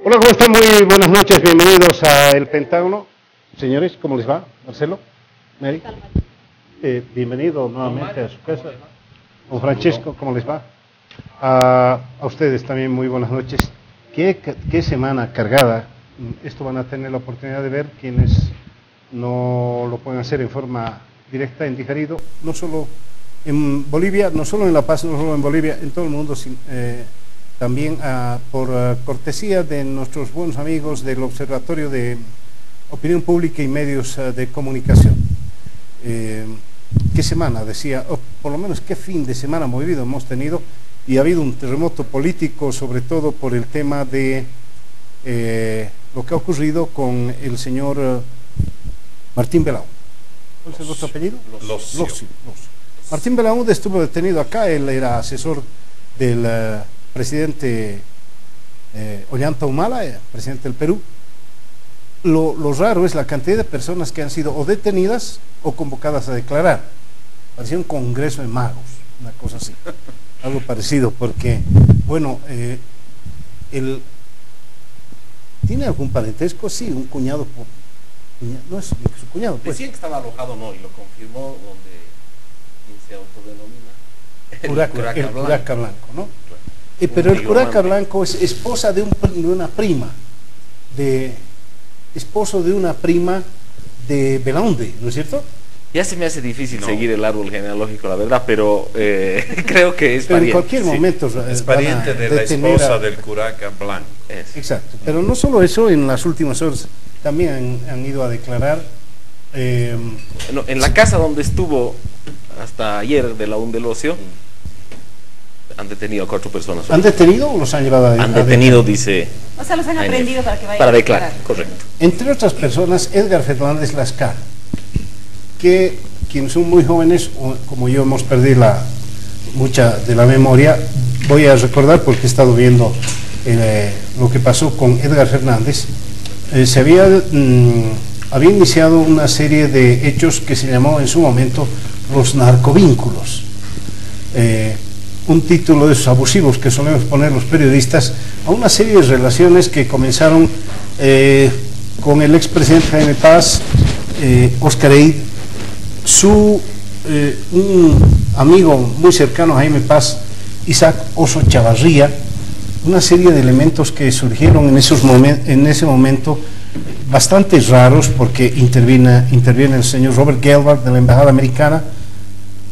Hola, ¿cómo están? Muy buenas noches, bienvenidos a El Pentágono. Señores, ¿cómo les va? Marcelo, Mary, bienvenido nuevamente a su casa. Don Francesco, ¿cómo les va? A ustedes también muy buenas noches. ¿Qué semana cargada? Esto van a tener la oportunidad de ver quienes no lo pueden hacer en forma directa, en diferido, no solo en Bolivia, no solo en La Paz, no solo en Bolivia, en todo el mundo, también por cortesía de nuestros buenos amigos del Observatorio de Opinión Pública y Medios de Comunicación. ¿Qué semana? Decía, por lo menos qué fin de semana movido hemos tenido, y ha habido un terremoto político, sobre todo por el tema de lo que ha ocurrido con el señor Martín Belaúnde. ¿Cuál es vuestro apellido? Locio. Martín Belaúnde estuvo detenido acá. Él era asesor del presidente Ollanta Humala, presidente del Perú. Lo raro es la cantidad de personas que han sido o detenidas o convocadas a declarar. Parecía un congreso de magos, una cosa así, algo parecido, porque, bueno, ¿tiene algún parentesco? Sí, un cuñado, no es su cuñado, pues. Decían que estaba alojado, no, y lo confirmó donde se autodenomina el Curaca Blanco, ¿no? Pero el Curaca Blanco es esposa de una prima, esposo de una prima de Belaúnde, ¿no es cierto? Ya se me hace difícil seguir el árbol genealógico, la verdad, pero creo que es pero pariente. En cualquier momento es pariente de la esposa del Curaca Blanco. Exacto, pero no solo eso, en las últimas horas también han ido a declarar. En la casa donde estuvo hasta ayer Belaúnde Locio, han detenido a 4 personas. ¿Han detenido o los han llevado a Han detenido, dice. O sea, los han aprendido para que vayan para declarar, correcto. Entre otras personas, Edgar Fernández Lascar, que quienes son muy jóvenes, como yo, hemos perdido mucha de la memoria. Voy a recordar, porque he estado viendo lo que pasó con Edgar Fernández. Se había iniciado una serie de hechos que se llamó en su momento los narcovínculos. Un título de esos abusivos que solemos poner los periodistas a una serie de relaciones que comenzaron con el expresidente Jaime Paz, Oscar Eid, un amigo muy cercano a Jaime Paz, Isaac Oso Chavarría, una serie de elementos que surgieron en ese momento bastante raros, porque interviene el señor Robert Gelbart de la Embajada Americana,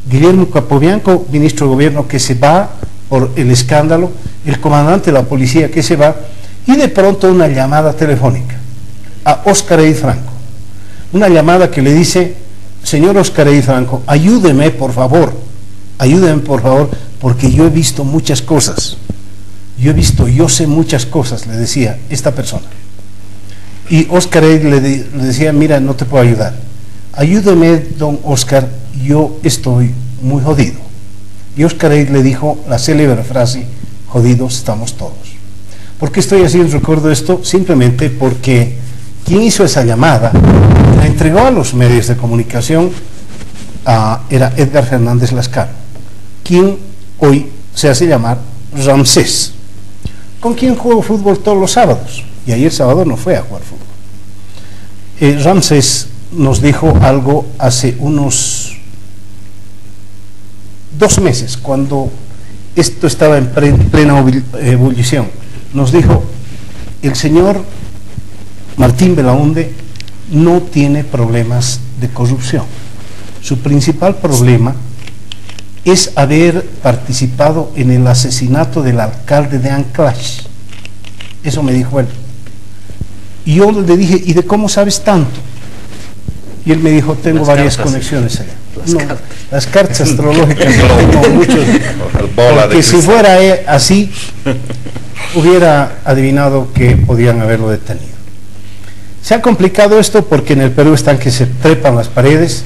Guillermo Capobianco, ministro de Gobierno, que se va por el escándalo, el comandante de la policía que se va, y de pronto una llamada telefónica a Oscar Eid Franco, una llamada que le dice: señor Oscar Eid Franco, ayúdeme por favor, porque yo he visto muchas cosas, yo sé muchas cosas, le decía esta persona. Y Oscar Eid le decía: mira, no te puedo ayudar, ayúdeme, don Oscar, yo estoy muy jodido. Y Oscar Eid le dijo la célebre frase: jodidos estamos todos. ¿Por qué estoy haciendo recuerdo esto? Simplemente porque quien hizo esa llamada, la entregó a los medios de comunicación, era Edgar Fernández Lascar, quien hoy se hace llamar Ramsés, con quien juego fútbol todos los sábados, y ayer sábado no fue a jugar fútbol. Ramsés nos dijo algo hace unos 2 meses, cuando esto estaba en plena ebullición. Nos dijo: el señor Martín Belaúnde no tiene problemas de corrupción, su principal problema es haber participado en el asesinato del alcalde de Ancash. Eso me dijo él. Y yo le dije: ¿y de cómo sabes tanto? Y él me dijo: tengo varias conexiones allá. Las cartas astrológicas, tengo muchos, porque si fuera así, hubiera adivinado que podían haberlo detenido. Se ha complicado esto porque en el Perú están que se trepan las paredes.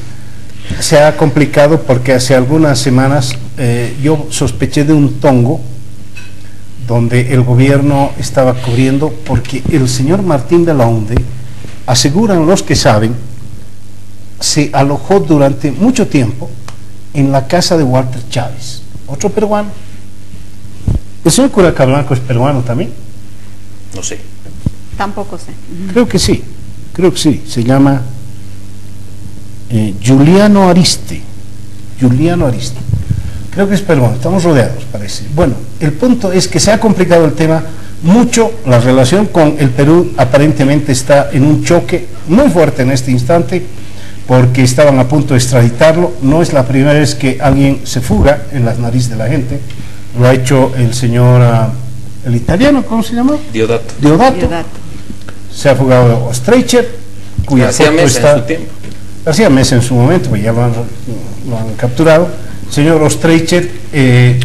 Se ha complicado porque hace algunas semanas yo sospeché de un tongo donde el gobierno estaba cubriendo, porque el señor Martín Belaúnde, aseguran los que saben, se alojó durante mucho tiempo en la casa de Walter Chávez, otro peruano. ¿El señor Curaca Blanco es peruano también? No sé. Tampoco sé. Creo que sí, se llama Giuliano Ariste. Creo que es peruano, estamos rodeados, parece. Bueno, el punto es que se ha complicado el tema mucho, la relación con el Perú aparentemente está en un choque muy fuerte en este instante, porque estaban a punto de extraditarlo. No es la primera vez que alguien se fuga en las narices de la gente, lo ha hecho el señor, el italiano, ¿cómo se llama? Diodato. Se ha fugado Streicher, cuya García foto Mesa está... en su tiempo. García Mesa en su momento, pues ya lo han capturado. Señor Ostreicher,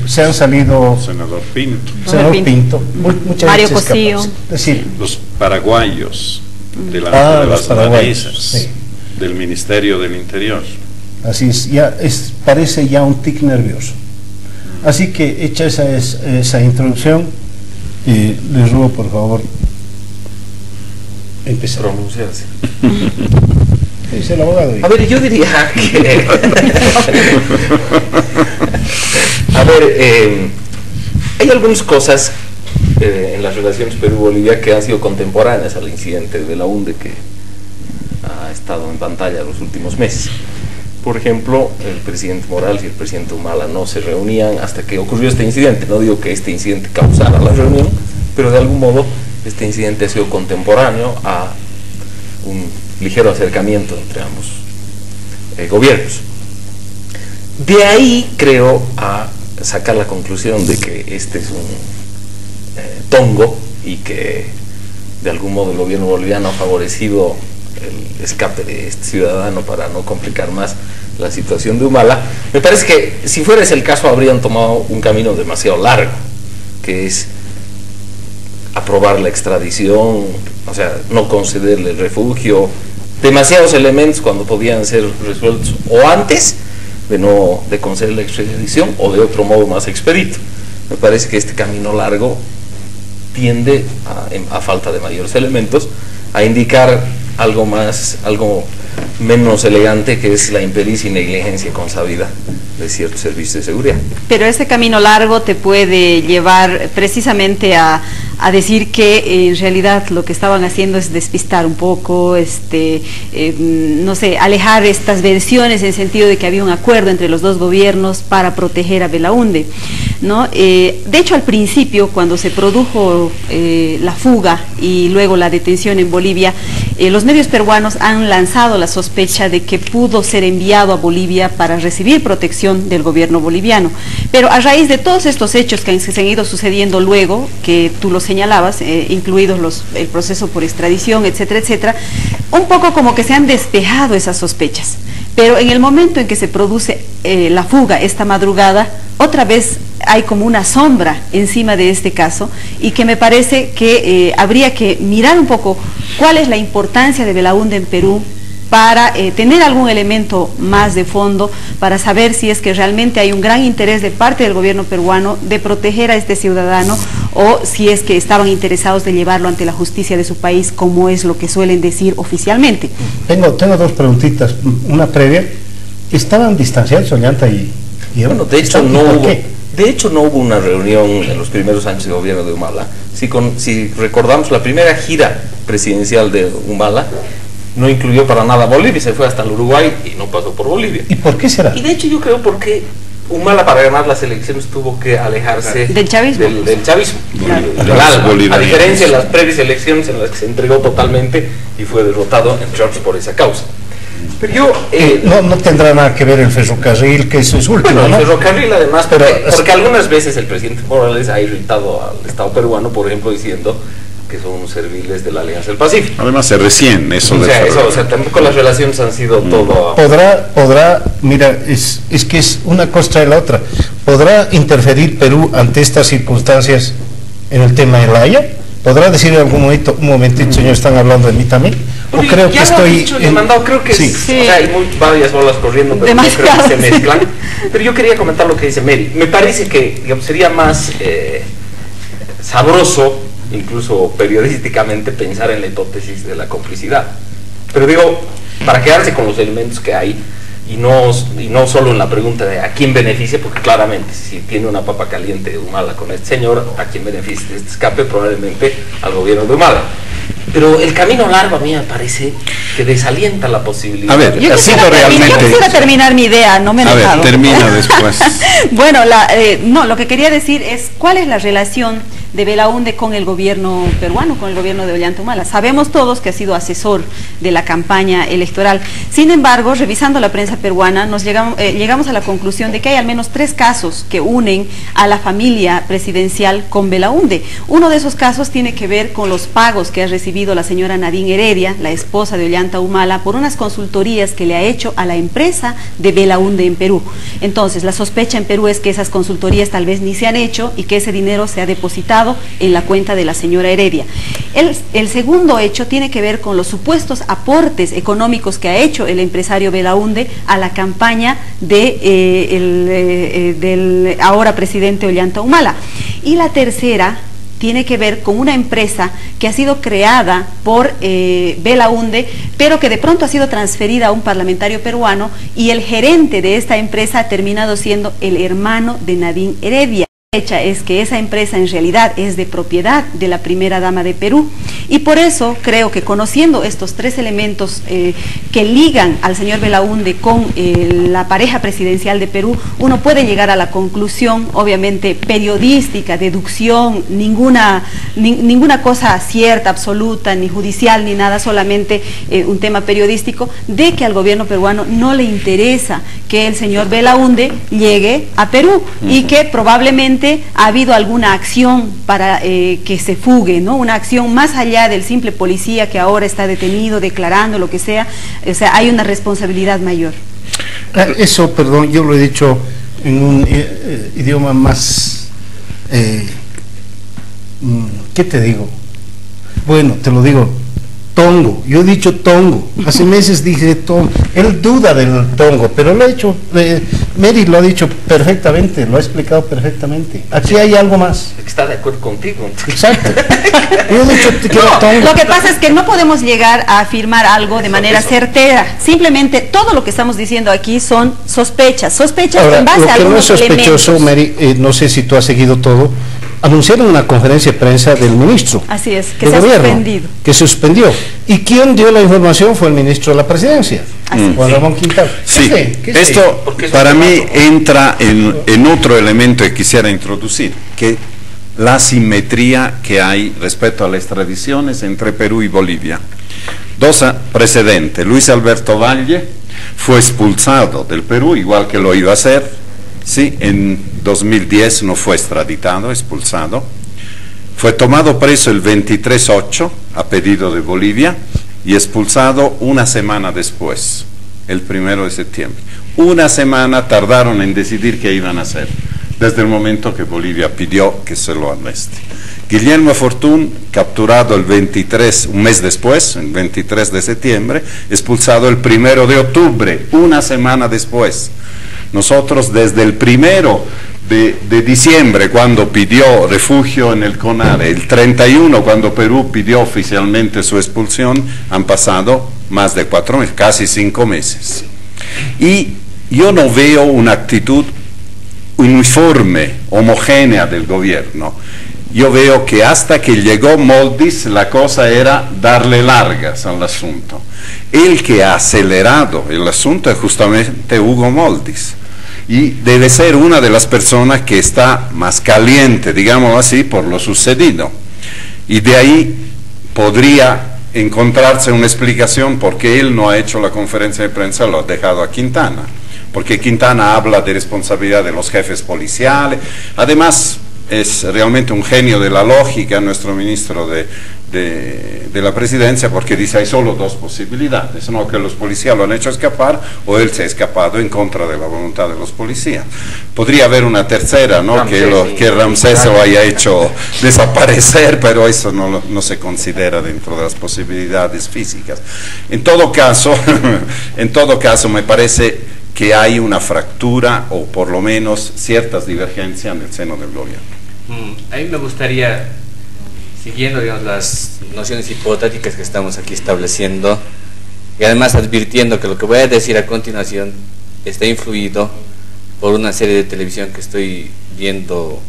se han salido... Senador Pinto. Mucha Mario gente Cosío. Es decir, Los paraguayos, delante de las narices, sí. del Ministerio del Interior. Así es, parece ya un tic nervioso. Así que hecha esa introducción, les ruego por favor empezar. Pronunciarse. Es el abogado. A ver, yo diría que... A ver, hay algunas cosas en las relaciones Perú-Bolivia que han sido contemporáneas al incidente de Belaúnde que ha estado en pantalla los últimos meses. Por ejemplo, el presidente Morales y el presidente Humala no se reunían hasta que ocurrió este incidente. No digo que este incidente causara la reunión, pero de algún modo este incidente ha sido contemporáneo a un ligero acercamiento entre ambos gobiernos. De ahí creo a sacar la conclusión de que este es un tongo y que de algún modo el gobierno boliviano ha favorecido el escape de este ciudadano para no complicar más la situación de Humala. Me parece que si fuera ese el caso habrían tomado un camino demasiado largo, que es aprobar la extradición, o sea, no concederle el refugio, demasiados elementos cuando podían ser resueltos o antes de conceder la extradición o de otro modo más expedito. Me parece que este camino largo tiende a falta de mayores elementos a indicar algo menos elegante, que es la impericia y negligencia consabida de ciertos servicios de seguridad. Pero ese camino largo te puede llevar precisamente a decir que en realidad lo que estaban haciendo es despistar un poco, no sé, alejar estas versiones en el sentido de que había un acuerdo entre los dos gobiernos para proteger a Belaúnde, ¿no? De hecho, al principio, cuando se produjo la fuga y luego la detención en Bolivia, los medios peruanos han lanzado la sospecha de que pudo ser enviado a Bolivia para recibir protección del gobierno boliviano. Pero a raíz de todos estos hechos que se han ido sucediendo luego, que tú lo señalabas, incluidos el proceso por extradición, etcétera, etcétera, un poco como que se han despejado esas sospechas. Pero en el momento en que se produce la fuga esta madrugada, otra vez hay como una sombra encima de este caso, y que me parece que habría que mirar un poco cuál es la importancia de Belaúnde en Perú para tener algún elemento más de fondo, para saber si es que realmente hay un gran interés de parte del gobierno peruano de proteger a este ciudadano, o si es que estaban interesados de llevarlo ante la justicia de su país, como es lo que suelen decir oficialmente. Tengo dos preguntitas, una previa. ¿Estaban distanciados Ollanta y bueno, de hecho no hubo una reunión en los primeros años de gobierno de Humala. Si recordamos, la primera gira presidencial de Humala no incluyó para nada Bolivia, se fue hasta el Uruguay y no pasó por Bolivia. ¿Y por qué será? Y de hecho yo creo porque Humala, para ganar las elecciones, tuvo que alejarse del chavismo. Del chavismo. A diferencia de las previas elecciones en las que se entregó totalmente y fue derrotado, entre otros, por esa causa. Pero yo... no tendrá nada que ver el ferrocarril, que eso es último, bueno, ¿no? El ferrocarril además, porque algunas veces el presidente Morales ha irritado al Estado peruano, por ejemplo, diciendo que son unos serviles de la Alianza del Pacífico. Además recién eso tampoco las relaciones han sido todo... Podrá, mira, es que es una cosa de la otra. ¿Podrá interferir Perú ante estas circunstancias en el tema de la Haya? ¿Podrá decir en algún momentito, señor, están hablando de mí también? ¿O creo que estoy creo que sí. O sea, hay varias bolas corriendo, pero no creo que se mezclan. Pero yo quería comentar lo que dice Mary. Me parece que, digamos, sería más sabroso, incluso periodísticamente, pensar en la hipótesis de la complicidad. Pero digo, para quedarse con los elementos que hay, y no solo en la pregunta de a quién beneficia, porque claramente si tiene una papa caliente de Humala con este señor, a quién beneficia este escape, probablemente al gobierno de Humala. Pero el camino largo a mí me parece que desalienta la posibilidad. A ver, Yo ha sido yo realmente... quisiera terminar mi idea, no me he A ver, enojado. termina después. Bueno, no, lo que quería decir es cuál es la relación de Belaúnde con el gobierno peruano, con el gobierno de Ollanta Humala. Sabemos todos que ha sido asesor de la campaña electoral. Sin embargo, revisando la prensa peruana, llegamos a la conclusión de que hay al menos 3 casos que unen a la familia presidencial con Belaúnde. Uno de esos casos tiene que ver con los pagos que ha recibido la señora Nadine Heredia, la esposa de Ollanta Humala, por unas consultorías que le ha hecho a la empresa de Belaúnde en Perú. Entonces, la sospecha en Perú es que esas consultorías tal vez ni se han hecho y que ese dinero se ha depositado en la cuenta de la señora Heredia. El segundo hecho tiene que ver con los supuestos aportes económicos que ha hecho el empresario Belaúnde a la campaña del ahora presidente Ollanta Humala. Y la tercera tiene que ver con una empresa que ha sido creada por Belaúnde, pero que de pronto ha sido transferida a un parlamentario peruano, y el gerente de esta empresa ha terminado siendo el hermano de Nadine Heredia. Hecha es que esa empresa en realidad es de propiedad de la primera dama de Perú, y por eso creo que conociendo estos 3 elementos que ligan al señor Belaúnde con la pareja presidencial de Perú, uno puede llegar a la conclusión, obviamente periodística, deducción, ninguna cosa cierta, absoluta, ni judicial, ni nada, solamente un tema periodístico, de que al gobierno peruano no le interesa que el señor Belaúnde llegue a Perú, y que probablemente ha habido alguna acción para que se fugue, ¿no? Una acción más allá del simple policía que ahora está detenido, declarando lo que sea. O sea, hay una responsabilidad mayor. Eso, perdón, yo lo he dicho en un idioma más, ¿qué te digo? Bueno, te lo digo, tongo. Yo he dicho tongo. Hace meses dije tongo. Él duda del tongo, pero lo ha hecho, Mary lo ha dicho perfectamente, lo ha explicado perfectamente. Aquí hay algo más. Está de acuerdo contigo. Exacto. Yo he dicho que era tongo. Lo que pasa es que no podemos llegar a afirmar algo de manera certera. Simplemente todo lo que estamos diciendo aquí son sospechas. Ahora, en base lo a que no es algunos sospechoso, elementos. Mary, no sé si tú has seguido todo, anunciaron una conferencia de prensa del ministro. Así es, que del se ha gobierno, suspendido. que se suspendió. ¿Y quién dio la información? Fue el ministro de la Presidencia, Juan Ramón Quintana. Sí, ¿Qué esto para mí entra en otro elemento que quisiera introducir, que la asimetría que hay respecto a las tradiciones entre Perú y Bolivia. 2 precedentes. Luis Alberto Valle fue expulsado del Perú, igual que lo iba a hacer. Sí, en 2010 no fue extraditado, expulsado. Fue tomado preso el 23/8 a pedido de Bolivia y expulsado una semana después, el 1 de septiembre. Una semana tardaron en decidir qué iban a hacer, desde el momento que Bolivia pidió que se lo amneste. Guillermo Fortún, capturado el 23, un mes después, el 23 de septiembre, expulsado el 1 de octubre, una semana después. Nosotros desde el 1 de diciembre, cuando pidió refugio en el CONARE, el 31, cuando Perú pidió oficialmente su expulsión, han pasado más de 4 meses, casi 5 meses. Y yo no veo una actitud uniforme, homogénea del gobierno. Yo veo que hasta que llegó Moldis, la cosa era darle largas al asunto. El que ha acelerado el asunto es justamente Hugo Moldis. Y debe ser una de las personas que está más caliente, digamos así, por lo sucedido. Y de ahí podría encontrarse una explicación por qué él no ha hecho la conferencia de prensa, lo ha dejado a Quintana. Porque Quintana habla de responsabilidad de los jefes policiales. Además, es realmente un genio de la lógica nuestro ministro de la presidencia, porque dice hay solo 2 posibilidades, ¿no? Que los policías lo han hecho escapar o él se ha escapado en contra de la voluntad de los policías. Podría haber una tercera, ¿no? Que Ramsés lo haya hecho desaparecer, pero eso no se considera dentro de las posibilidades físicas. En todo caso me parece que hay una fractura o por lo menos ciertas divergencias en el seno del gobierno. A mí me gustaría, siguiendo digamos, las nociones hipotéticas que estamos aquí estableciendo, y además advirtiendo que lo que voy a decir a continuación está influido por una serie de televisión que estoy viendo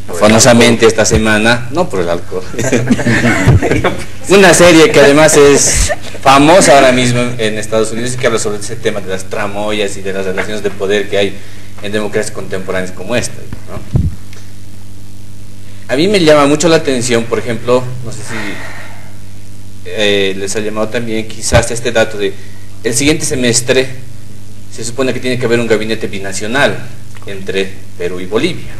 afanosamente esta semana, no por el alcohol, una serie que además es famosa ahora mismo en Estados Unidos y que habla sobre ese tema de las tramoyas y de las relaciones de poder que hay en democracias contemporáneas como esta, ¿no? A mí me llama mucho la atención, por ejemplo, no sé si les ha llamado también quizás este dato de el siguiente semestre se supone que tiene que haber un gabinete binacional entre Perú y Bolivia.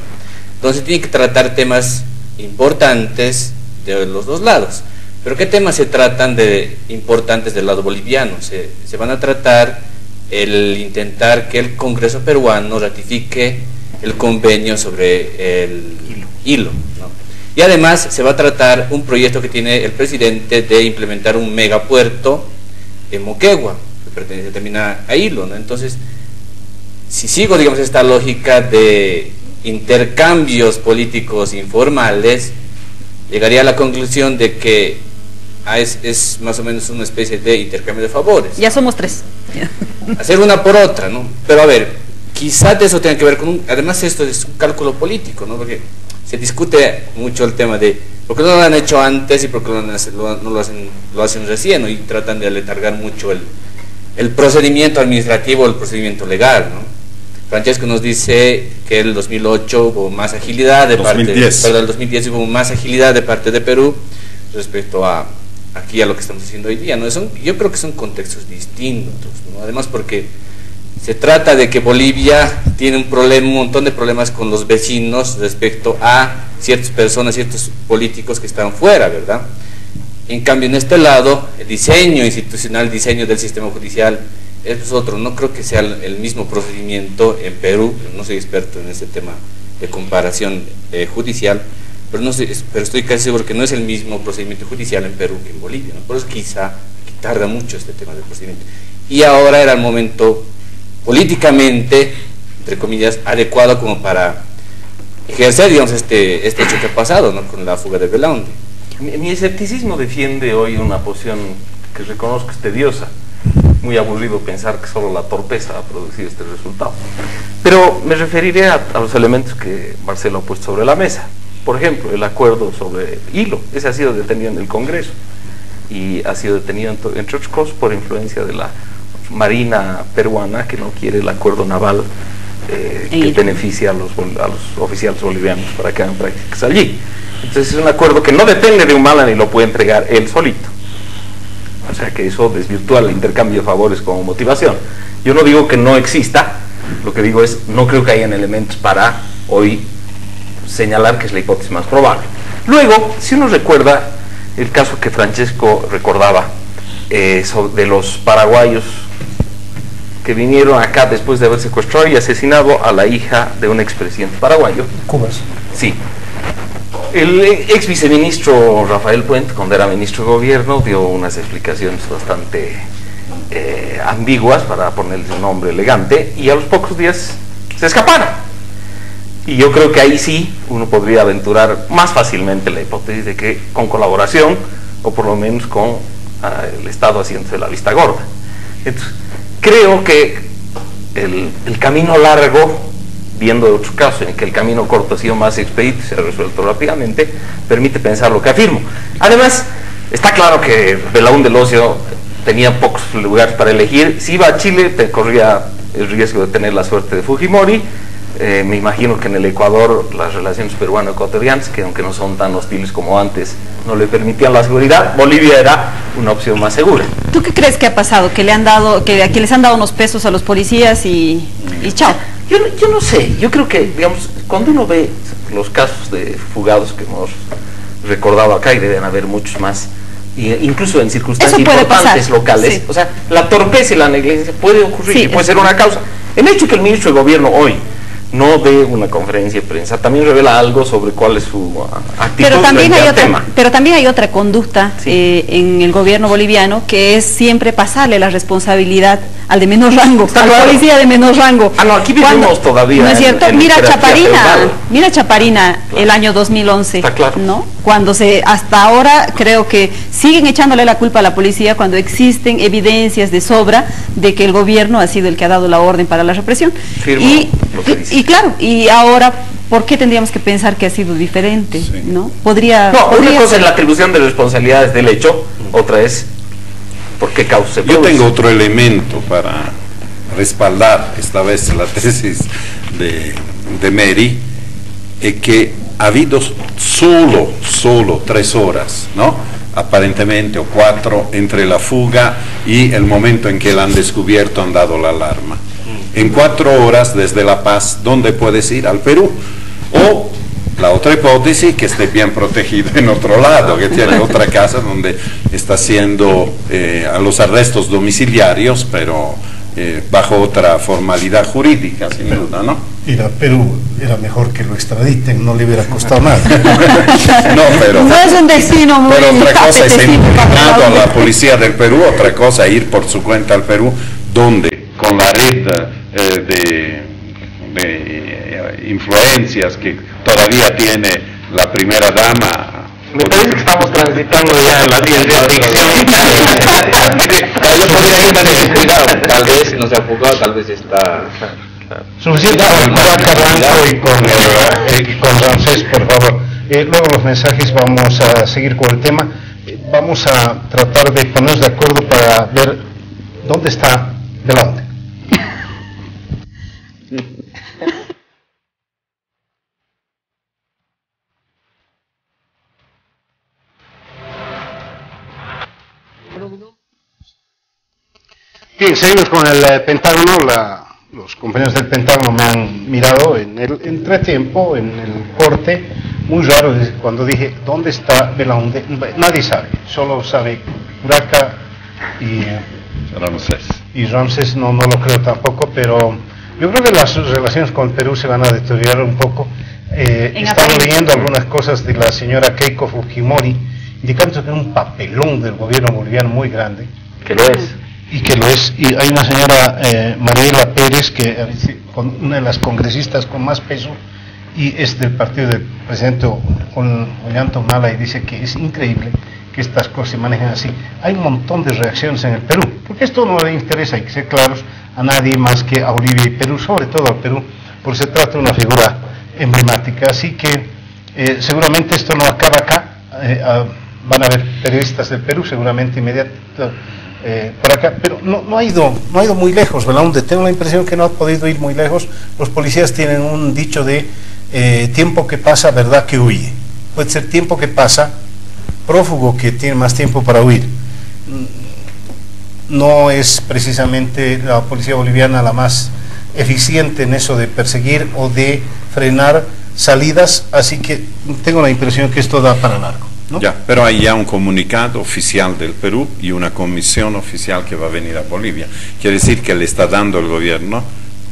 Entonces tiene que tratar temas importantes de los dos lados. Pero ¿qué temas se tratan de importantes del lado boliviano? Se van a tratar el intentar que el Congreso peruano ratifique el convenio sobre el hilo, ¿no? Y además se va a tratar un proyecto que tiene el presidente de implementar un megapuerto en Moquegua, que pertenece también a hilo, ¿no? Entonces, si sigo, digamos, esta lógica de intercambios políticos informales, llegaría a la conclusión de que es más o menos una especie de intercambio de favores. Ya somos tres. Hacer una por otra, ¿no? Pero a ver, quizás eso tenga que ver con además esto es un cálculo político, ¿no? Porque se discute mucho el tema de por qué no lo han hecho antes y por qué no lo hacen recién, ¿no? Y tratan de aletargar mucho el procedimiento administrativo, el procedimiento legal, ¿no? Francesco nos dice que el 2008 hubo más agilidad de parte, perdón, el 2010 hubo más agilidad de parte de Perú respecto a aquí a lo que estamos haciendo hoy día, ¿no? Yo creo que son contextos distintos, ¿no? Además porque se trata de que Bolivia tiene un montón de problemas con los vecinos respecto a ciertas personas, ciertos políticos que están fuera, ¿verdad? En cambio, en este lado, el diseño institucional, el diseño del sistema judicial es otro. No creo que sea el mismo procedimiento en Perú, no soy experto en este tema de comparación judicial, pero estoy casi seguro que no es el mismo procedimiento judicial en Perú que en Bolivia, ¿no? Por eso quizá aquí tarda mucho este tema del procedimiento. Y ahora era el momento políticamente, entre comillas, adecuado como para ejercer, digamos, este hecho que ha pasado, ¿no? Con la fuga de Belaunde. Mi escepticismo defiende hoy una posición que reconozco es tediosa. Muy aburrido pensar que solo la torpeza ha producido este resultado. Pero me referiré a los elementos que Marcelo ha puesto sobre la mesa. Por ejemplo, el acuerdo sobre hilo. Ese ha sido detenido en el Congreso y ha sido detenido, entre otras cosas, por influencia de la Marina peruana, que no quiere el acuerdo naval que beneficia a los oficiales bolivianos para que hagan prácticas allí. Entonces es un acuerdo que no depende de Humala ni lo puede entregar él solito. O sea que eso desvirtúa el intercambio de favores como motivación. Yo no digo que no exista, lo que digo es, no creo que hayan elementos para hoy señalar que es la hipótesis más probable. Luego, si uno recuerda el caso que Francesco recordaba de los paraguayos que vinieron acá después de haber secuestrado y asesinado a la hija de un expresidente paraguayo. Cubas. Sí. El ex viceministro Rafael Puente, cuando era ministro de gobierno, dio unas explicaciones bastante ambiguas, para ponerle un nombre elegante, y a los pocos días se escaparon. Y yo creo que ahí sí uno podría aventurar más fácilmente la hipótesis de que con colaboración, o por lo menos con el Estado haciéndose la vista gorda. Entonces, creo que el camino largo, viendo de otros casos en que el camino corto ha sido más expedito y se ha resuelto rápidamente, permite pensar lo que afirmo. Además, está claro que Belaúnde Locio tenía pocos lugares para elegir. Si iba a Chile, corría el riesgo de tener la suerte de Fujimori. Me imagino que en el Ecuador las relaciones peruano-ecuatorianas, que aunque no son tan hostiles como antes, no le permitían la seguridad. Bolivia era una opción más segura. ¿Tú qué crees que ha pasado? ¿Que aquí les han dado unos pesos a los policías y chao? Yo no sé, yo creo que, digamos, cuando uno ve los casos de fugados que hemos recordado acá, y deben haber muchos más, incluso en circunstancias importantes locales, sí. O sea, la torpeza y la negligencia puede ocurrir, sí, y puede ser una causa. El hecho que el ministro de gobierno hoy no dé una conferencia de prensa también revela algo sobre cuál es su actitud frente al tema. Pero también hay otra conducta, sí, en el gobierno boliviano, que es siempre pasarle la responsabilidad al de menor rango, al policía de menor rango. Ah, no, aquí vivimos todavía. ¿No es cierto? Mira Chaparina, claro. El año 2011, está claro, ¿no? Cuando hasta ahora creo que siguen echándole la culpa a la policía cuando existen evidencias de sobra de que el gobierno ha sido el que ha dado la orden para la represión. Firmo lo que dice. Y claro, y ahora ¿por qué tendríamos que pensar que ha sido diferente? Sí. ¿No? No, una cosa es la atribución de responsabilidades del hecho, otra es por qué causa se Yo produce. tengo otro elemento para respaldar esta vez la tesis de Mary, que ha habido solo 3 horas, ¿no? Aparentemente, o 4, entre la fuga y el momento en que la han descubierto, han dado la alarma. En 4 horas desde La Paz, ¿dónde puedes ir? Al Perú. O la otra hipótesis, que esté bien protegido en otro lado, que tiene otra casa donde está haciendo a los arrestos domiciliarios, pero bajo otra formalidad jurídica, sin duda, ¿no? Ir a Perú era mejor que lo extraditen, no le hubiera costado nada. No, pero... No es un destino muy Pero otra cosa es apetecible para entrenado a Raúl. la policía del Perú, otra cosa ir por su cuenta al Perú, donde con la red de influencias que todavía tiene la primera dama. Me parece que estamos transitando ya en la ciencia ficción. Yo podría ir con cuidado, tal vez no se ha fugado, tal vez está... Suficiente con Vaca Blanco y con Ramsés, por favor. Luego los mensajes, vamos a seguir con el tema. Vamos a tratar de ponernos de acuerdo para ver dónde está Belaunde. Bien, seguimos con el Pentágono. Los compañeros del Pentágono me han mirado en el entretiempo, en el corte, muy raro cuando dije, ¿dónde está Belaunde? Nadie sabe, solo sabe Urraca y Ramsés, no lo creo tampoco, pero yo creo que las relaciones con el Perú se van a deteriorar un poco. Estaba leyendo algunas cosas de la señora Keiko Fujimori, indicando que es un papelón del gobierno boliviano muy grande. Que lo es. Y que lo es, y hay una señora Mariela Pérez, que una de las congresistas con más peso, y es del partido del presidente Ollanta Humala, y dice que es increíble que estas cosas se manejen así. Hay un montón de reacciones en el Perú, porque esto no le interesa, hay que ser claros, a nadie más que a Bolivia y Perú, sobre todo al Perú, porque se trata de una figura emblemática. Así que seguramente esto no acaba acá, van a haber periodistas del Perú seguramente inmediatamente por acá, pero no ha ido muy lejos, Belaunde. Tengo la impresión que no ha podido ir muy lejos. Los policías tienen un dicho de tiempo que pasa, verdad que huye. Puede ser tiempo que pasa, prófugo que tiene más tiempo para huir. No es precisamente la policía boliviana la más eficiente en eso de perseguir o de frenar salidas, así que tengo la impresión que esto da para largo, ¿no? Ya, pero hay ya un comunicado oficial del Perú y una comisión oficial que va a venir a Bolivia. Quiere decir que le está dando el gobierno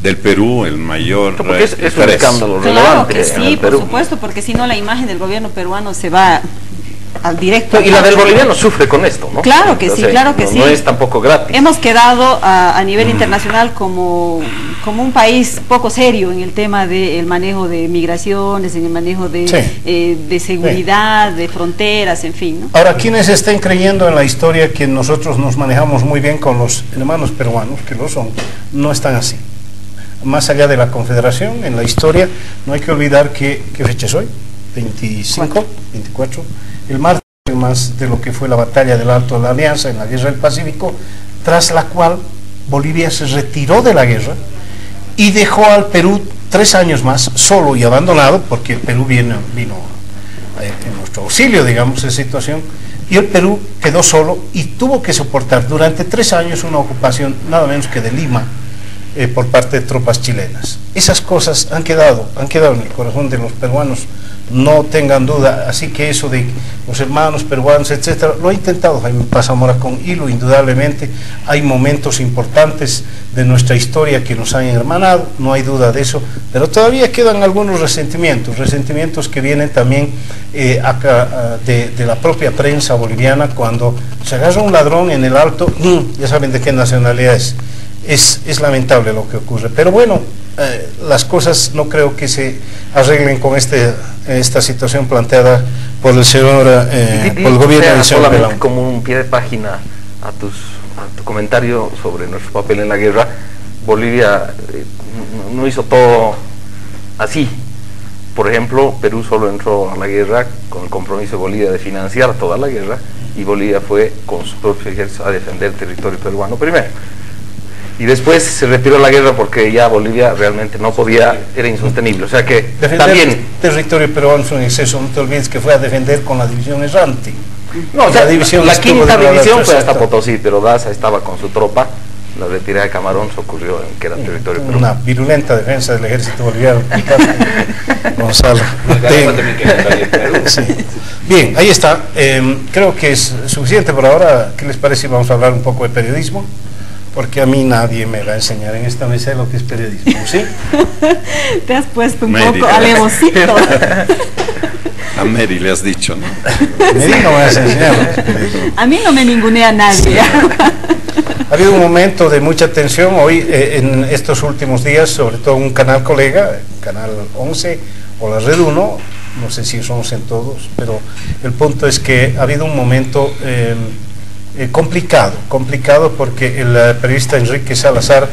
del Perú el mayor Porque es un interés. escándalo Claro relevante que en sí, el por Perú. supuesto, porque si no la imagen del gobierno peruano se va al directo. Y la del boliviano sufre con esto, ¿no? Claro que sí, claro que sí. No es tampoco gratis. Hemos quedado a nivel internacional como un país poco serio en el tema del manejo de migraciones, en el manejo de, de seguridad, de fronteras, en fin, ¿no? Ahora, quienes estén creyendo en la historia que nosotros nos manejamos muy bien con los hermanos peruanos, que lo son, no están así. Más allá de la Confederación, en la historia, no hay que olvidar ¿qué fecha es hoy? 25, 24, el martes más de lo que fue la batalla del Alto de la Alianza en la Guerra del Pacífico, tras la cual Bolivia se retiró de la guerra y dejó al Perú 3 años más solo y abandonado, porque el Perú vino en nuestro auxilio, digamos, en situación, y el Perú quedó solo y tuvo que soportar durante 3 años una ocupación nada menos que de Lima por parte de tropas chilenas. Esas cosas han quedado en el corazón de los peruanos, no tengan duda. Así que eso de los hermanos peruanos, etcétera, lo ha intentado Jaime Paz Zamora con hilo, indudablemente. Hay momentos importantes de nuestra historia que nos han hermanado, no hay duda de eso, pero todavía quedan algunos resentimientos que vienen también de la propia prensa boliviana. Cuando se agarra un ladrón en el Alto, ya saben de qué nacionalidad es. Es lamentable lo que ocurre, pero bueno, las cosas no creo que se arreglen con esta situación planteada por el señor, por el gobierno del señor Belaunde. Como un pie de página a tu comentario sobre nuestro papel en la guerra, Bolivia no hizo todo así, por ejemplo, Perú solo entró a la guerra con el compromiso de Bolivia de financiar toda la guerra, y Bolivia fue con su propio ejército a defender el territorio peruano primero. Y después se retiró la guerra porque ya Bolivia realmente no podía, era insostenible. O sea que defender también... el territorio peruano es un exceso, no te olvides que fue a defender con la división errante. No, o sea, la quinta división fue hasta exacto. Potosí, pero Daza estaba con su tropa. La retirada de Camarón se ocurrió en que era territorio peruano. Una virulenta defensa del ejército boliviano. Gonzalo. Sí. Bien, ahí está. Creo que es suficiente por ahora. ¿Qué les parece si vamos a hablar un poco de periodismo? Porque a mí nadie me va a enseñar en esta mesa lo que es periodismo, ¿sí? Te has puesto un Mary. poco alevosito. A Mary le has dicho, ¿no? Me dijo, no me vas a enseñar lo que es periodismo. A mí no me ningunea nadie. Ha habido un momento de mucha tensión hoy en estos últimos días, sobre todo un canal colega, Canal 11 o la Red 1, no sé si somos en todos, pero el punto es que ha habido un momento complicado porque el periodista Enrique Salazar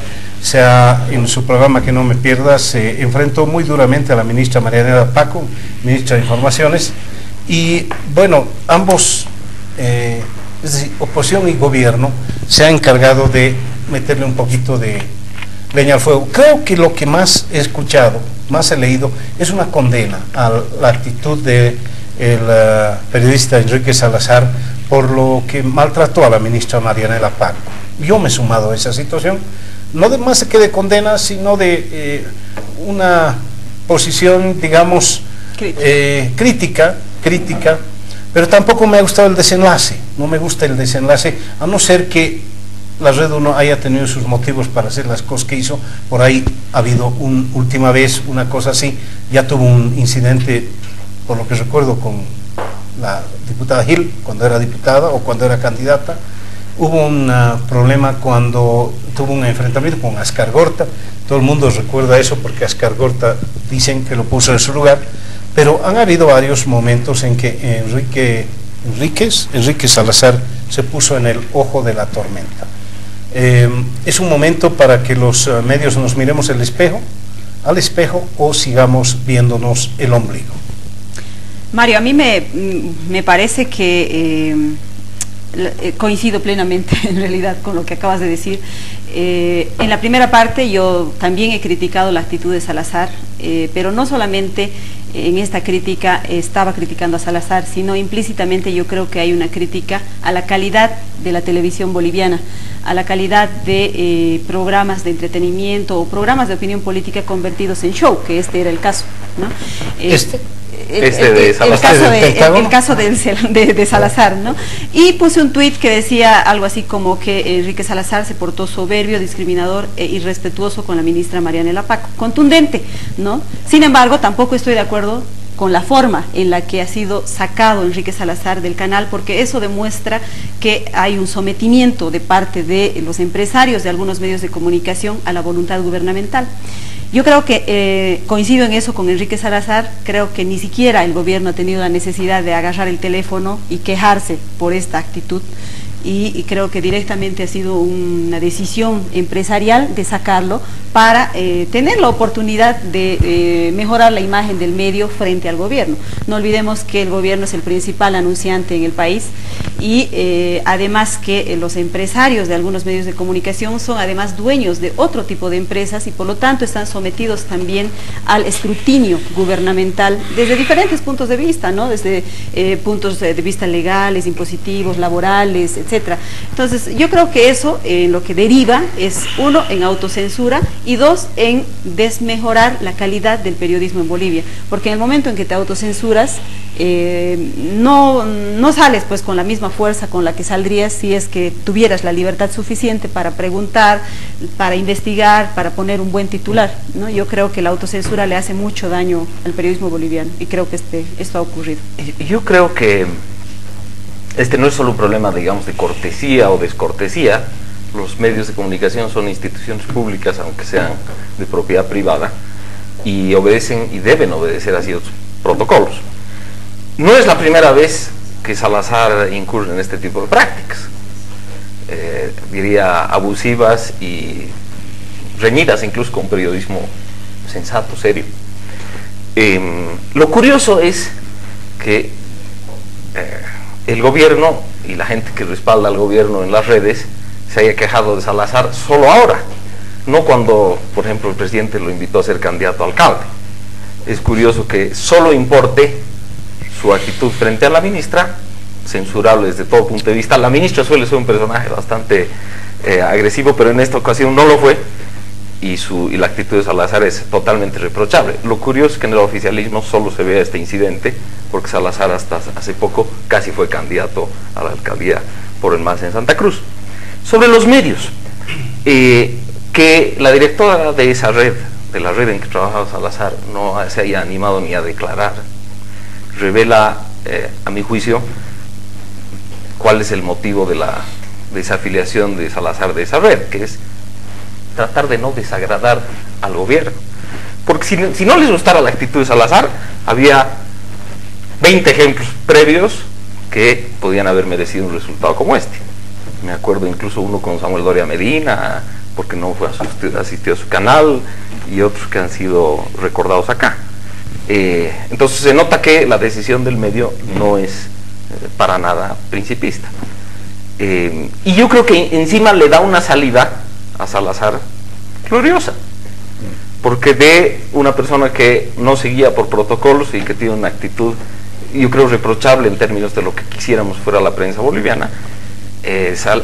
en su programa Que No Me Pierdas se enfrentó muy duramente a la ministra Marianela Paco, ministra de Informaciones, y bueno, ambos, es decir, oposición y gobierno, se ha encargado de meterle un poquito de leña al fuego. Creo que lo que más he escuchado, más he leído, es una condena a la actitud del periodista Enrique Salazar por lo que maltrató a la ministra Marianela Paco. Yo me he sumado a esa situación, no de más que de condena, sino de una posición, digamos, crítica, pero tampoco me ha gustado el desenlace. No me gusta el desenlace, a no ser que la Red 1 haya tenido sus motivos para hacer las cosas que hizo. Por ahí ha habido última vez una cosa así, ya tuvo un incidente, por lo que recuerdo, con la diputada Gil, cuando era diputada o cuando era candidata. Hubo un problema cuando tuvo un enfrentamiento con Ascar Gorta. Todo el mundo recuerda eso porque Ascar Gorta dicen que lo puso en su lugar, pero han habido varios momentos en que Enrique Salazar se puso en el ojo de la tormenta. Es un momento para que los medios nos miremos al espejo o sigamos viéndonos el ombligo. Mario, a mí me parece que coincido plenamente en realidad con lo que acabas de decir. En la primera parte yo también he criticado la actitud de Salazar, pero no solamente en esta crítica estaba criticando a Salazar, sino implícitamente yo creo que hay una crítica a la calidad de la televisión boliviana, a la calidad de programas de entretenimiento o programas de opinión política convertidos en show, que este era el caso, ¿no? El caso de Salazar, ¿no? Y puse un tuit que decía algo así como que Enrique Salazar se portó soberbio, discriminador e irrespetuoso con la ministra Marianela Paco, contundente, ¿no? Sin embargo, tampoco estoy de acuerdo con la forma en la que ha sido sacado Enrique Salazar del canal, porque eso demuestra que hay un sometimiento de parte de los empresarios de algunos medios de comunicación a la voluntad gubernamental. Yo creo que coincido en eso con Enrique Salazar. Creo que ni siquiera el gobierno ha tenido la necesidad de agarrar el teléfono y quejarse por esta actitud, y creo que directamente ha sido una decisión empresarial de sacarlo para tener la oportunidad de mejorar la imagen del medio frente al gobierno. No olvidemos que el gobierno es el principal anunciante en el país, y además que los empresarios de algunos medios de comunicación son además dueños de otro tipo de empresas, y por lo tanto están sometidos también al escrutinio gubernamental desde diferentes puntos de vista, ¿no? Desde puntos de vista legales, impositivos, laborales, etc. Entonces yo creo que eso lo que deriva es, uno, en autocensura, y dos, en desmejorar la calidad del periodismo en Bolivia, porque en el momento en que te autocensuras no sales pues con la misma fuerza con la que saldrías si es que tuvieras la libertad suficiente para preguntar, para investigar, para poner un buen titular, ¿no? Yo creo que la autocensura le hace mucho daño al periodismo boliviano, y creo que esto ha ocurrido. Yo creo que este no es solo un problema, digamos, de cortesía o descortesía. Los medios de comunicación son instituciones públicas, aunque sean de propiedad privada, y obedecen y deben obedecer a ciertos protocolos. No es la primera vez que Salazar incurre en este tipo de prácticas, diría abusivas y reñidas incluso con periodismo sensato, serio. Lo curioso es que el gobierno y la gente que respalda al gobierno en las redes se haya quejado de Salazar solo ahora, no cuando, por ejemplo, el presidente lo invitó a ser candidato a alcalde. Es curioso que solo importe su actitud frente a la ministra, censurable desde todo punto de vista. La ministra suele ser un personaje bastante agresivo, pero en esta ocasión no lo fue, y la actitud de Salazar es totalmente reprochable. Lo curioso es que en el oficialismo solo se ve este incidente, porque Salazar hasta hace poco casi fue candidato a la alcaldía por el MAS en Santa Cruz. Sobre los medios, que la directora de esa red, de la red en que trabajaba Salazar, no se haya animado ni a declarar, revela, a mi juicio, cuál es el motivo de la desafiliación de Salazar de esa red, que es tratar de no desagradar al gobierno. Porque si no les gustara la actitud de Salazar, había 20 ejemplos previos que podían haber merecido un resultado como este. Me acuerdo incluso uno con Samuel Doria Medina, porque no fue asistido a su canal, y otros que han sido recordados acá. Entonces se nota que la decisión del medio no es para nada principista. Y yo creo que encima le da una salida a Salazar gloriosa, porque de una persona que no seguía por protocolos y que tiene una actitud, yo creo, reprochable en términos de lo que quisiéramos fuera la prensa boliviana,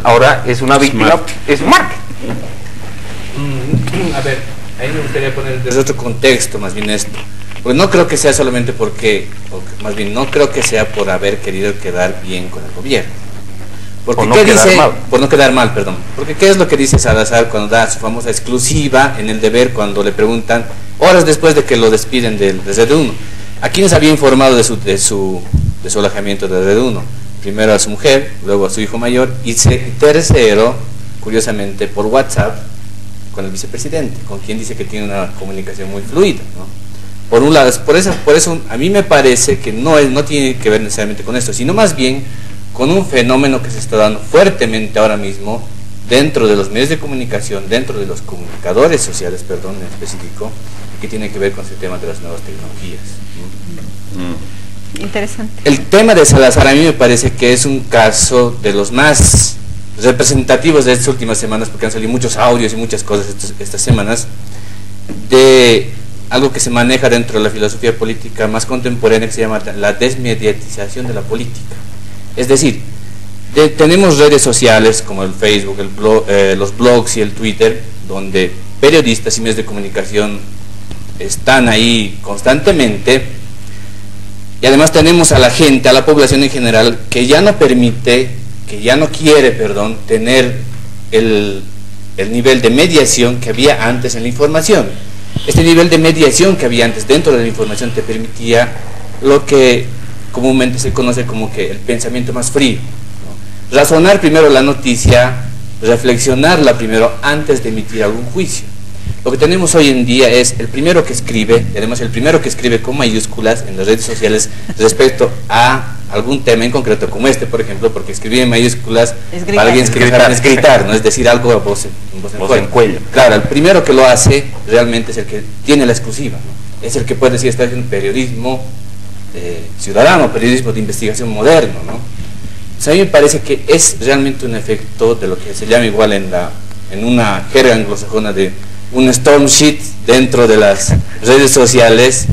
ahora es una víctima, es marketing. A ver, ahí me gustaría poner desde otro contexto más bien esto, porque no creo que sea solamente más bien no creo que sea por haber querido quedar bien con el gobierno. Porque por no quedar mal, perdón. Porque ¿qué es lo que dice Salazar cuando da su famosa exclusiva en El Deber, cuando le preguntan, horas después de que lo despiden de Red 1, a quiénes había informado de su alojamiento de Red 1? Primero a su mujer, luego a su hijo mayor, y tercero, curiosamente, por WhatsApp, con el vicepresidente, con quien dice que tiene una comunicación muy fluida, ¿no? Por un lado, por eso a mí me parece que no tiene que ver necesariamente con esto, sino más bien con un fenómeno que se está dando fuertemente ahora mismo dentro de los medios de comunicación, dentro de los comunicadores sociales, perdón, en específico, que tiene que ver con ese tema de las nuevas tecnologías. Interesante. El tema de Salazar a mí me parece que es un caso de los más representativos de estas últimas semanas, porque han salido muchos audios y muchas cosas estas semanas, de algo que se maneja dentro de la filosofía política más contemporánea, que se llama la desmediatización de la política. Es decir, tenemos redes sociales como el Facebook, los blogs y el Twitter, donde periodistas y medios de comunicación están ahí constantemente, y además tenemos a la gente, a la población en general, que ya no quiere tener el nivel de mediación que había antes en la información. Este nivel de mediación que había antes dentro de la información te permitía lo que comúnmente se conoce como que el pensamiento más frío, ¿no? Razonar primero la noticia, reflexionarla primero antes de emitir algún juicio. Lo que tenemos hoy en día es el primero que escribe, y además el primero que escribe con mayúsculas en las redes sociales respecto a algún tema en concreto como este, por ejemplo, porque escribir en mayúsculas para alguien que no sabe gritar, ¿no? Es decir, algo a voz en cuello. Claro, el primero que lo hace realmente es el que tiene la exclusiva, ¿no? Es el que puede decir está haciendo periodismo ciudadano, periodismo de investigación moderno, ¿no? O sea, a mí me parece que es realmente un efecto de lo que se llama igual en una jerga anglosajona de un storm sheet dentro de las redes sociales,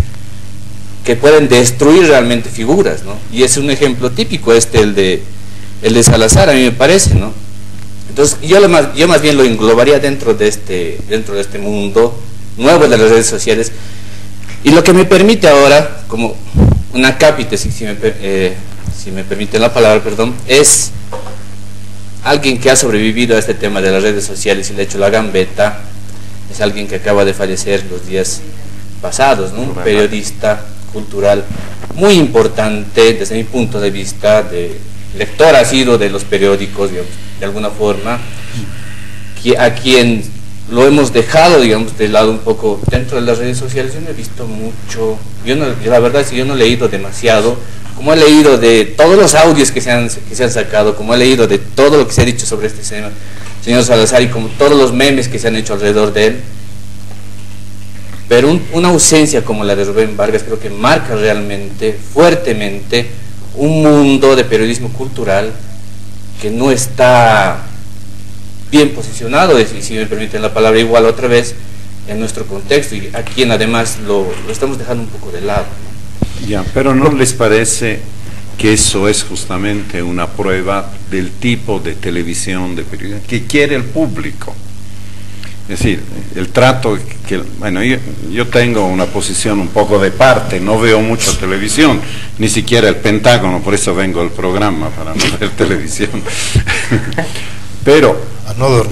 que pueden destruir realmente figuras, ¿no? Y es un ejemplo típico el de Salazar, a mí me parece, ¿no? Entonces yo más bien lo englobaría dentro de este mundo nuevo de las redes sociales, y lo que me permite ahora, como una cápita, si me permite la palabra, perdón, es alguien que ha sobrevivido a este tema de las redes sociales y le ha hecho la gambeta. Es alguien que acaba de fallecer los días pasados, ¿no? Un periodista cultural muy importante desde mi punto de vista, lector ha sido de los periódicos, digamos, de alguna forma, a quien lo hemos dejado, digamos, de lado un poco dentro de las redes sociales. Yo no he visto mucho, la verdad es que yo no he leído demasiado, como he leído de todos los audios que se han sacado, como he leído de todo lo que se ha dicho sobre este señor Salazar, y como todos los memes que se han hecho alrededor de él. Pero una ausencia como la de Rubén Vargas creo que marca realmente, fuertemente, un mundo de periodismo cultural que no está bien posicionado, y si me permiten la palabra igual otra vez, en nuestro contexto, y a quien además lo estamos dejando un poco de lado, ¿no? Ya, pero ¿no les parece que eso es justamente una prueba del tipo de televisión, de periodismo que quiere el público? Es decir, el trato que, bueno, yo tengo una posición un poco de parte, no veo mucho televisión, ni siquiera el Pentágono, por eso vengo al programa, para no ver televisión. Pero no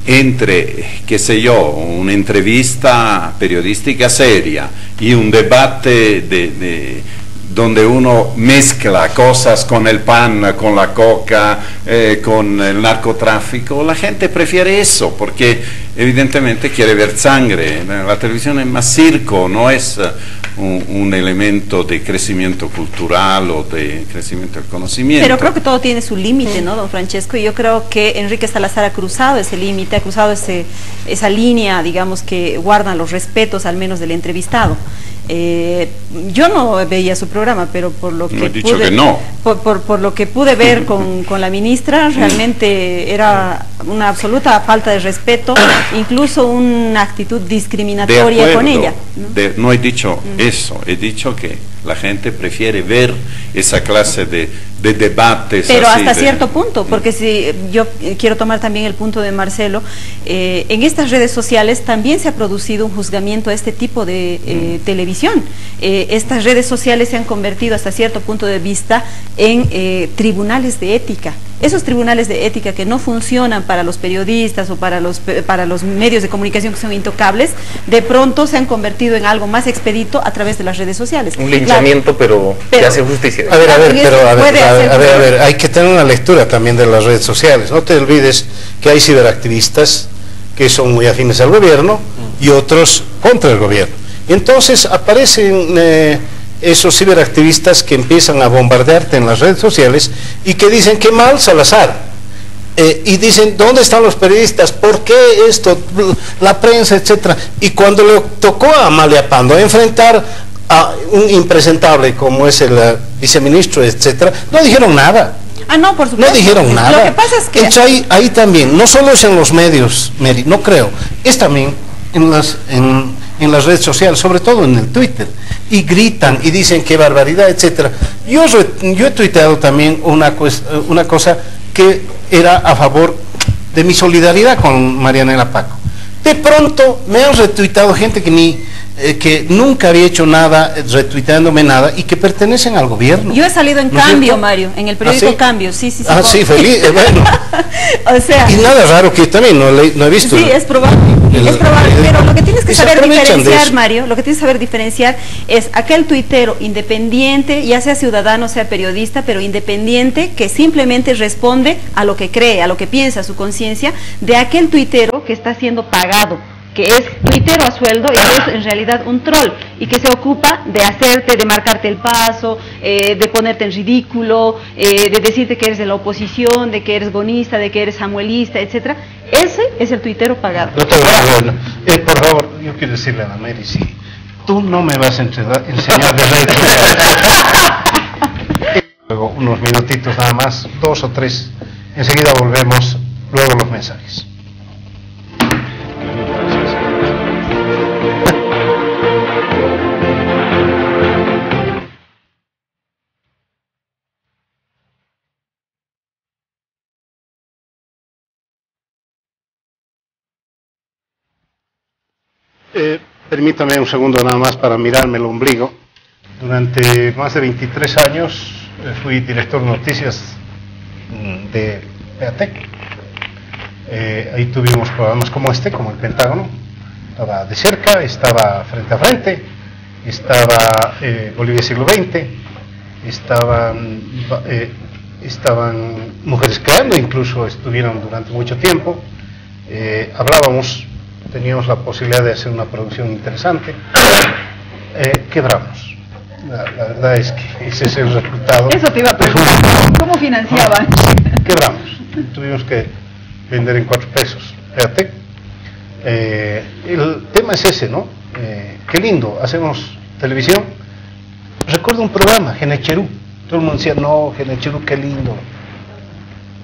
entre, qué sé yo, una entrevista periodística seria y un debate donde uno mezcla cosas con el pan, con la coca, con el narcotráfico, la gente prefiere eso, porque evidentemente quiere ver sangre. La televisión es más circo, no es un elemento de crecimiento cultural o de crecimiento del conocimiento. Pero creo que todo tiene su límite, ¿no, don Francesco? Y yo creo que Enrique Salazar ha cruzado ese límite, ha cruzado esa línea, digamos, que guardan los respetos al menos del entrevistado. Yo no veía su programa, pero por lo que no he dicho pude, que no. por lo que pude ver con la ministra, realmente era una absoluta falta de respeto, incluso una actitud discriminatoria con ella, ¿no? No he dicho eso, he dicho que la gente prefiere ver esa clase de debates. Pero así hasta cierto punto, porque si yo quiero tomar también el punto de Marcelo, en estas redes sociales también se ha producido un juzgamiento a este tipo de televisión. Estas redes sociales se han convertido hasta cierto punto de vista en tribunales de ética. Esos tribunales de ética que no funcionan para los periodistas o para los medios de comunicación que son intocables, de pronto se han convertido en algo más expedito a través de las redes sociales. Un linchamiento, pero que hace justicia. A ver, hay que tener una lectura también de las redes sociales. No te olvides que hay ciberactivistas que son muy afines al gobierno y otros contra el gobierno. Y entonces aparecen esos ciberactivistas que empiezan a bombardearte en las redes sociales y que dicen que mal Salazar. Y dicen, ¿dónde están los periodistas? ¿Por qué esto? La prensa, etcétera. Y cuando le tocó a Amalia Pando enfrentar a un impresentable como es el viceministro, etcétera, no dijeron nada. Ah, no, por supuesto. No dijeron nada. Lo que pasa es que... Entonces ahí también, no solo es en los medios, Mary, no creo, es también en las redes sociales, sobre todo en el Twitter, y gritan y dicen qué barbaridad, etcétera. Yo he tuiteado también una cosa que era a favor de mi solidaridad con Marianela Paco. De pronto me han retuitado gente que nunca había hecho nada, retuiteándome nada, y que pertenecen al gobierno. Yo he salido en Cambio, Mario, en el periódico ¿Ah, sí? Cambio, sí. Ah, sí, feliz, bueno. O sea... Y nada raro que yo también no he visto. Sí, es probable, pero lo que tienes que saber diferenciar, Mario, lo que tienes que saber diferenciar es aquel tuitero independiente, ya sea ciudadano, sea periodista, pero independiente, que simplemente responde a lo que cree, a lo que piensa, a su conciencia, de aquel tuitero que está siendo pagado, que es tuitero a sueldo y que es en realidad un troll y que se ocupa de marcarte el paso, de ponerte en ridículo, de decirte que eres de la oposición, de que eres gonista, de que eres samuelista, etcétera. Ese es el tuitero pagado. Por favor, yo quiero decirle a la Mary, si tú no me vas a enseñar de redes luego unos minutitos nada más, 2 o 3, enseguida volvemos, luego los mensajes. Permítame un segundo nada más para mirarme el ombligo. Durante más de 23 años fui director de noticias de PEATEC. Ahí tuvimos programas como este, como el Pentágono. Estaba de cerca, estaba frente a frente, estaba Bolivia siglo XX, estaban Mujeres Creando, incluso estuvieron durante mucho tiempo. Hablábamos, teníamos la posibilidad de hacer una producción interesante. Quebramos. La verdad es que ese es el resultado. Eso te iba a preguntar, ¿cómo financiaban? Quebramos. Tuvimos que vender en 4 pesos. Fíjate. El tema es ese, ¿no? Qué lindo, hacemos televisión. Recuerdo un programa, Genecherú. Todo el mundo decía, no, Genecherú, qué lindo.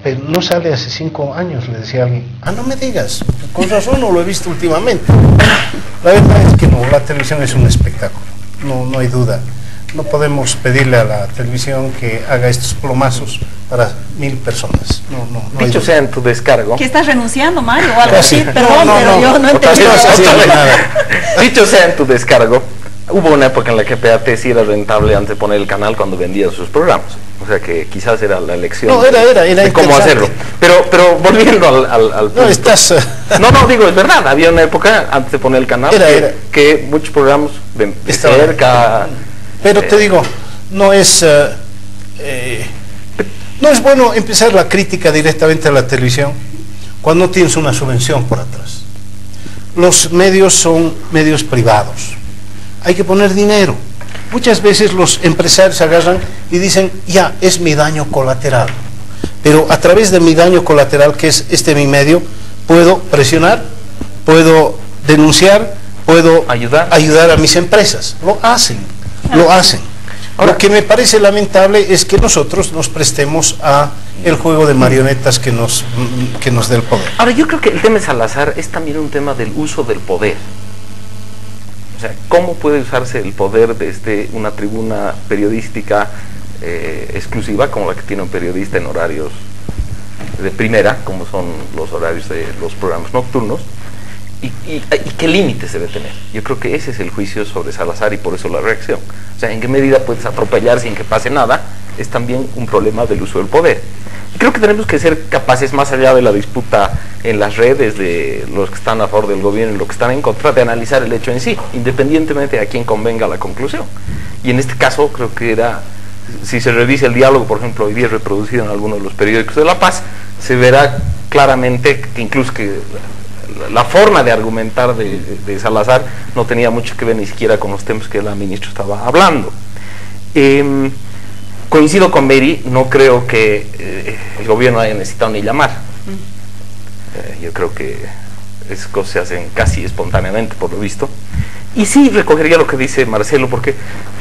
Pero no sale hace 5 años, le decía alguien. Ah, no me digas, con razón no lo he visto últimamente. La verdad es que no, la televisión es un espectáculo, no hay duda. No podemos pedirle a la televisión que haga estos plomazos para 1000 personas. No Dicho sea en tu descargo. ¿Que estás renunciando, Mario? O algo Casi. así, perdón, pero yo no entendí. Dicho sea en tu descargo, hubo una época en la que PAT sí era rentable antes de poner el canal cuando vendía sus programas. O sea que quizás era la elección de cómo hacerlo. Pero volviendo al punto. No, estás... No, digo, es verdad, había una época antes de poner el canal que muchos programas de cerca... Pero te digo, no es bueno empezar la crítica directamente a la televisión cuando no tienes una subvención por atrás. Los medios son medios privados, hay que poner dinero. Muchas veces los empresarios agarran y dicen, ya, es mi daño colateral, pero a través de mi daño colateral, que es mi medio, puedo presionar, puedo denunciar, puedo ayudar a mis empresas. Lo hacen. Ahora, lo que me parece lamentable es que nosotros nos prestemos a el juego de marionetas que nos dé el poder. Ahora, yo creo que el tema de Salazar es también un tema del uso del poder. O sea, ¿cómo puede usarse el poder desde una tribuna periodística exclusiva, como la que tiene un periodista en horarios de primera, como son los horarios de los programas nocturnos? ¿Y qué límites debe tener? Yo creo que ese es el juicio sobre Salazar y por eso la reacción. O sea, ¿en qué medida puedes atropellar sin que pase nada? Es también un problema del uso del poder. Y creo que tenemos que ser capaces, más allá de la disputa en las redes de los que están a favor del gobierno y los que están en contra, de analizar el hecho en sí, independientemente de a quién convenga la conclusión. Y en este caso creo que era, si se revisa el diálogo, por ejemplo, hoy día reproducido en algunos de los periódicos de La Paz, se verá claramente que incluso que la forma de argumentar de Salazar no tenía mucho que ver ni siquiera con los temas que la ministra estaba hablando. Coincido con Mary, no creo que el gobierno haya necesitado ni llamar. Yo creo que esas cosas se hacen casi espontáneamente, por lo visto. Y sí recogería lo que dice Marcelo, porque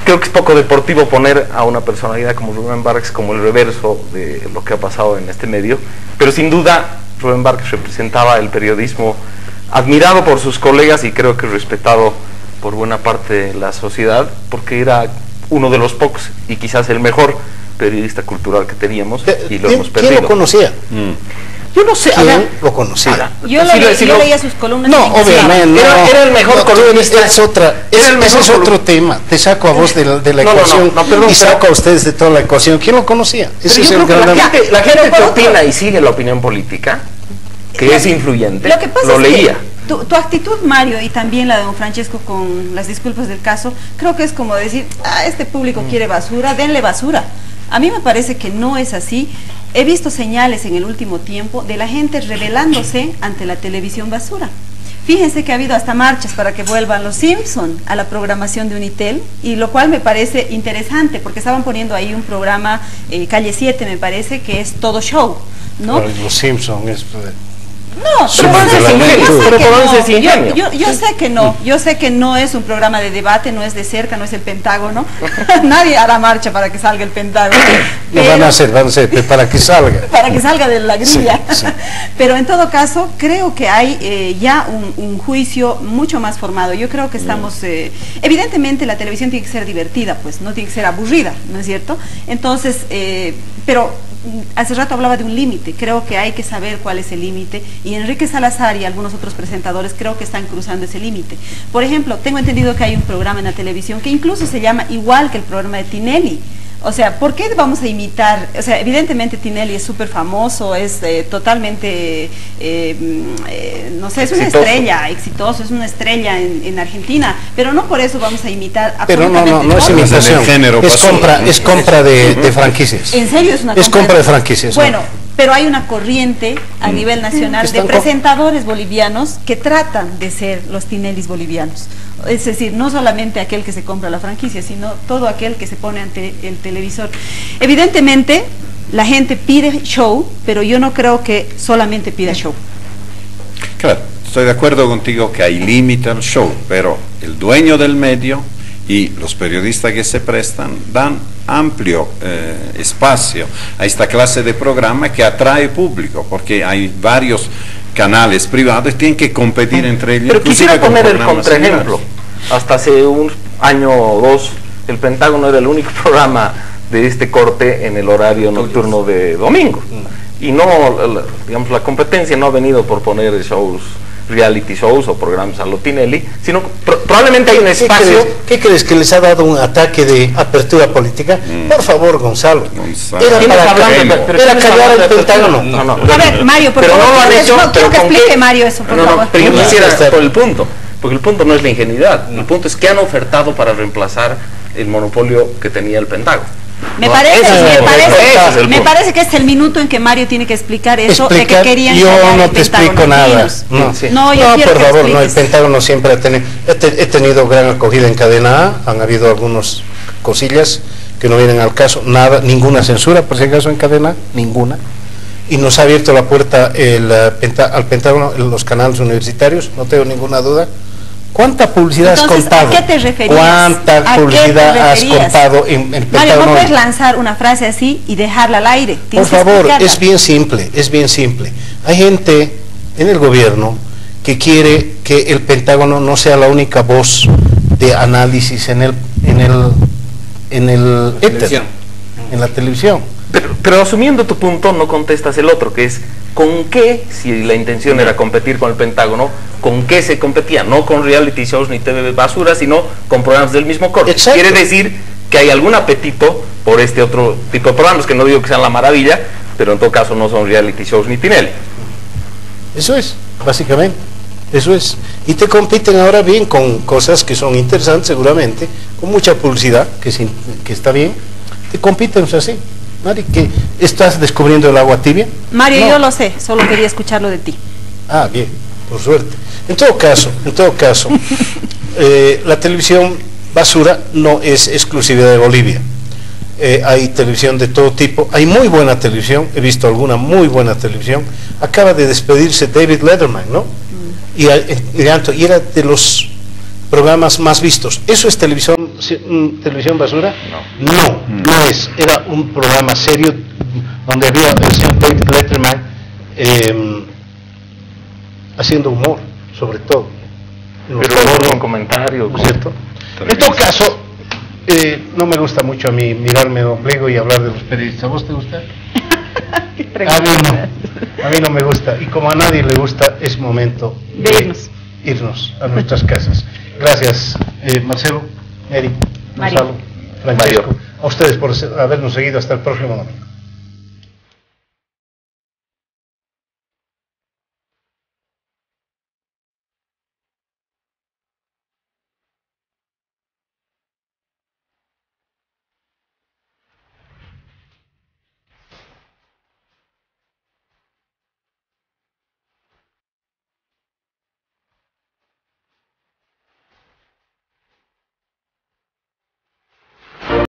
creo que es poco deportivo poner a una personalidad como Rubén Vargas como el reverso de lo que ha pasado en este medio, pero sin duda Rubén Vargas representaba el periodismo admirado por sus colegas y creo que respetado por buena parte de la sociedad, porque era uno de los pocos y quizás el mejor periodista cultural que teníamos y lo hemos perdido. ¿Quién lo conocía? Yo no sé. ¿Quién lo conocía? Yo leía sus columnas. No, obviamente. Era el mejor columnista. Ese es otro tema. Te saco a vos de la ecuación y saco a ustedes de toda la ecuación. ¿Quién lo conocía? Ese es el gran... La gente que opina y sigue la opinión política, que es influyente, lo que pasa lo es leía. Tu actitud, Mario, y también la de don Francesco con las disculpas del caso, creo que es como decir, este público quiere basura, denle basura. A mí me parece que no es así. He visto señales en el último tiempo de la gente rebelándose ante la televisión basura. Fíjense que ha habido hasta marchas para que vuelvan los Simpson a la programación de Unitel, y lo cual me parece interesante, porque estaban poniendo ahí un programa, Calle 7 me parece, que es todo show, ¿no? Los Simpson es... No, yo sé que no, yo sé que no es un programa de debate, no es de cerca, no es el Pentágono. Nadie hará marcha para que salga el Pentágono. Lo van a hacer, para que salga. Para que salga de la grilla. Sí. Pero en todo caso, creo que hay ya un juicio mucho más formado. Yo creo que estamos... evidentemente la televisión tiene que ser divertida, pues, no tiene que ser aburrida, ¿no es cierto? Entonces, pero... hace rato hablaba de un límite, creo que hay que saber cuál es el límite, y Enrique Salazar y algunos otros presentadores creo que están cruzando ese límite. Por ejemplo, tengo entendido que hay un programa en la televisión que incluso se llama igual que el programa de Tinelli. O sea, ¿por qué vamos a imitar? O sea, evidentemente Tinelli es súper famoso, es totalmente, no sé, es una estrella, exitoso, es una estrella en Argentina, pero no por eso vamos a imitar absolutamente todo. Pero no es imitación, es compra de franquicias. ¿En serio es una compra? Es compra de franquicias. Bueno, pero hay una corriente a nivel nacional de presentadores bolivianos que tratan de ser los Tinellis bolivianos. Es decir, no solamente aquel que se compra la franquicia, sino todo aquel que se pone ante el televisor. Evidentemente, la gente pide show, pero yo no creo que solamente pida show. Claro, estoy de acuerdo contigo que hay límite al show, pero el dueño del medio y los periodistas que se prestan dan amplio espacio a esta clase de programa que atrae público, porque hay varios canales privados que tienen que competir entre ellos. Pero quisiera poner el contraejemplo. Hasta hace un año o dos, el Pentágono era el único programa de este corte en el horario nocturno de domingo. Y no, digamos, la competencia no ha venido por poner shows, reality shows o programas a lo Tinelli, sino probablemente hay un espacio. ¿Qué crees? ¿Que les ha dado un ataque de apertura política? Por favor, Gonzalo. Era callar al Pentágono. No. A ver, Mario, por favor, no lo han hecho, no, quiero que explique Mario eso, por favor. Pero yo quisiera estar por el punto, porque el punto no es la ingenuidad, el punto es que han ofertado para reemplazar el monopolio que tenía el Pentágono. Me parece que es el minuto en que Mario tiene que explicar eso de que querían. Yo no te explico nada. No, por favor, no, el Pentágono siempre ha tenido, he tenido gran acogida en Cadena A, han habido algunas cosillas que no vienen al caso, nada, ninguna censura, por si acaso en Cadena A, ninguna. Y nos ha abierto la puerta al Pentágono en los canales universitarios, no tengo ninguna duda. ¿Cuánta publicidad has contado? ¿A qué te referías? ¿Cuánta publicidad has contado en el Pentágono? Mario, no puedes lanzar una frase así y dejarla al aire. Por favor, es bien simple, es bien simple. Hay gente en el gobierno que quiere que el Pentágono no sea la única voz de análisis en la televisión. Pero asumiendo tu punto, no contestas el otro, que es ¿con qué, si la intención era competir con el Pentágono, con qué se competía? No con reality shows ni TV basura, sino con programas del mismo corte. Exacto. Quiere decir que hay algún apetito por este otro tipo de programas, que no digo que sean la maravilla, pero en todo caso no son reality shows ni Tinelli. Eso es, básicamente, eso es. Y te compiten ahora bien con cosas que son interesantes seguramente, con mucha publicidad, que está bien, te compiten así. Mari, ¿que estás descubriendo el agua tibia? Mario, No. yo lo sé, solo quería escucharlo de ti. Ah, bien, por suerte. En todo caso, la televisión basura no es exclusividad de Bolivia. Hay televisión de todo tipo, hay muy buena televisión, he visto alguna muy buena televisión. Acaba de despedirse David Letterman, ¿no? Y era de los programas más vistos. ¿Eso es televisión basura? No es. Era un programa serio donde había el señor David Letterman haciendo humor, sobre todo. Pero con comentarios, ¿no es cierto? En todo caso, no me gusta mucho a mí mirarme de ombligo y hablar de los periodistas. ¿A vos te gusta? A mí no me gusta. Y como a nadie le gusta, es momento de irnos a nuestras casas. Gracias, Marcelo, Mary, Gonzalo, Francesco, a ustedes por habernos seguido. Hasta el próximo domingo.